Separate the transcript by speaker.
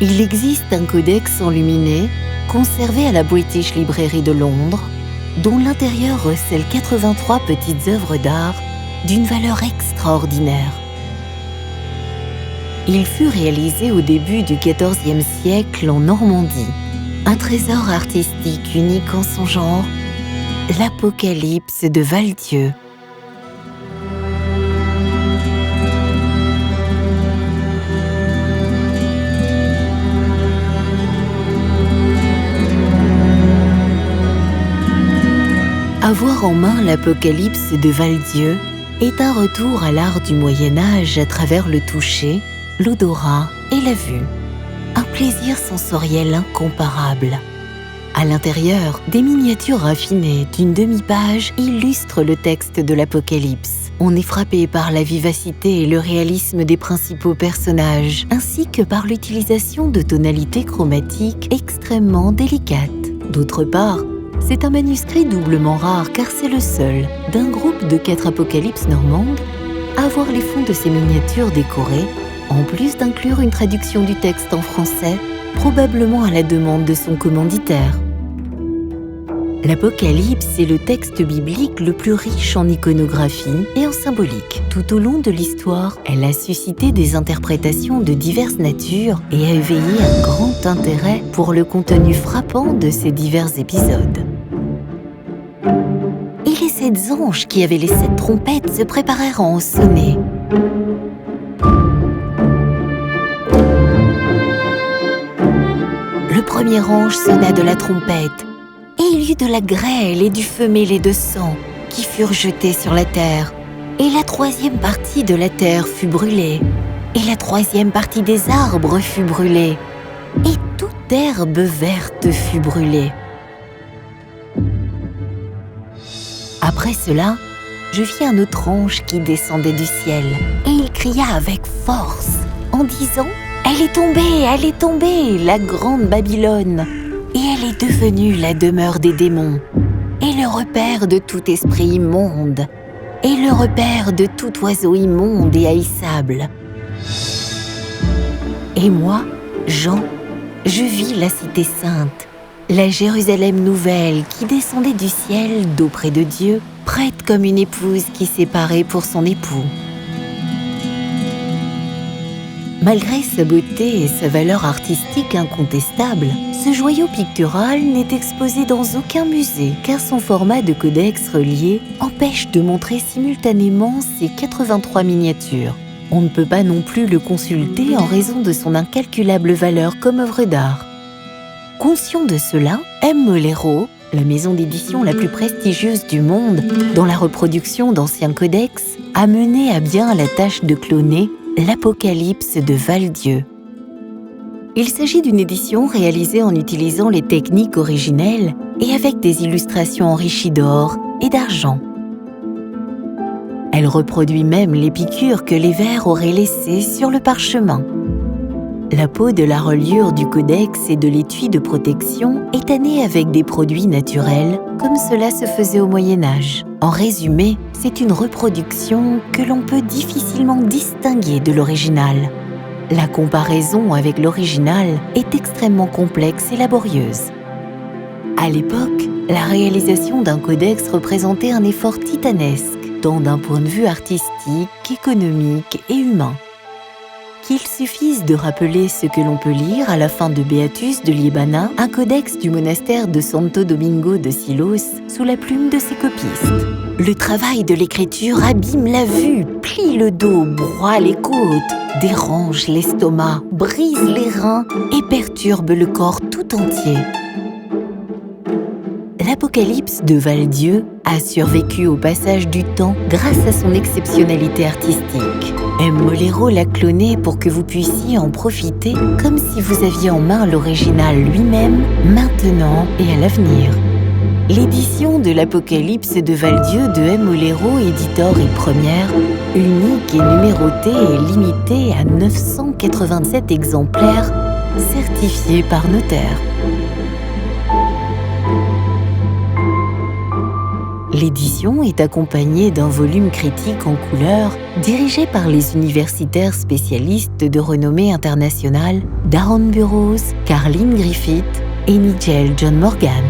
Speaker 1: Il existe un codex enluminé, conservé à la British Library de Londres, dont l'intérieur recèle 83 petites œuvres d'art d'une valeur extraordinaire. Il fut réalisé au début du XIVe siècle en Normandie. Un trésor artistique unique en son genre, l'Apocalypse de Val-Dieu. Avoir en main l'Apocalypse de Val-Dieu est un retour à l'art du Moyen-Âge à travers le toucher, l'odorat et la vue. Un plaisir sensoriel incomparable. À l'intérieur, des miniatures raffinées d'une demi-page illustrent le texte de l'Apocalypse. On est frappé par la vivacité et le réalisme des principaux personnages, ainsi que par l'utilisation de tonalités chromatiques extrêmement délicates. D'autre part, c'est un manuscrit doublement rare car c'est le seul d'un groupe de 4 apocalypses normandes à avoir les fonds de ces miniatures décorés, en plus d'inclure une traduction du texte en français, probablement à la demande de son commanditaire. L'Apocalypse est le texte biblique le plus riche en iconographie et en symbolique. Tout au long de l'histoire, elle a suscité des interprétations de diverses natures et a éveillé un grand intérêt pour le contenu frappant de ces divers épisodes. Et les 7 anges qui avaient les 7 trompettes se préparèrent à en sonner. Le premier ange sonna de la trompette, et il y eut de la grêle et du feu mêlé de sang qui furent jetés sur la terre. Et la 3e partie de la terre fut brûlée, et la 3e partie des arbres fut brûlée, et toute herbe verte fut brûlée. Après cela, je vis un autre ange qui descendait du ciel, et il cria avec force, en disant « Elle est tombée, la grande Babylone, et elle est devenue la demeure des démons, et le repère de tout esprit immonde, et le repère de tout oiseau immonde et haïssable. » Et moi, Jean, je vis la cité sainte, la Jérusalem nouvelle qui descendait du ciel d'auprès de Dieu, prête comme une épouse qui s'est parée pour son époux. Malgré sa beauté et sa valeur artistique incontestable, ce joyau pictural n'est exposé dans aucun musée car son format de codex relié empêche de montrer simultanément ses 83 miniatures. On ne peut pas non plus le consulter en raison de son incalculable valeur comme œuvre d'art. Conscient de cela, M. Mollero, la maison d'édition la plus prestigieuse du monde dans la reproduction d'anciens codex, a mené à bien la tâche de cloner l'Apocalypse de Val-Dieu. Il s'agit d'une édition réalisée en utilisant les techniques originelles et avec des illustrations enrichies d'or et d'argent. Elle reproduit même les piqûres que les vers auraient laissées sur le parchemin. La peau de la reliure du codex et de l'étui de protection est tannée avec des produits naturels, comme cela se faisait au Moyen-Âge. En résumé, c'est une reproduction que l'on peut difficilement distinguer de l'original. La comparaison avec l'original est extrêmement complexe et laborieuse. À l'époque, la réalisation d'un codex représentait un effort titanesque, tant d'un point de vue artistique, économique et humain. Qu'il suffise de rappeler ce que l'on peut lire à la fin de Beatus de Liébana, un codex du monastère de Santo Domingo de Silos, sous la plume de ses copistes. Le travail de l'écriture abîme la vue, plie le dos, broie les côtes, dérange l'estomac, brise les reins et perturbe le corps tout entier. L'Apocalypse de Val-Dieu a survécu au passage du temps grâce à son exceptionnalité artistique. M. Mollero l'a cloné pour que vous puissiez en profiter comme si vous aviez en main l'original lui-même, maintenant et à l'avenir. L'édition de l'Apocalypse de Val-Dieu de M. Mollero, éditeur et première, unique et numérotée et limitée à 987 exemplaires, certifiés par notaire. L'édition est accompagnée d'un volume critique en couleurs dirigé par les universitaires spécialistes de renommée internationale Darren Burroughs, Carlene Griffith et Nigel John Morgan.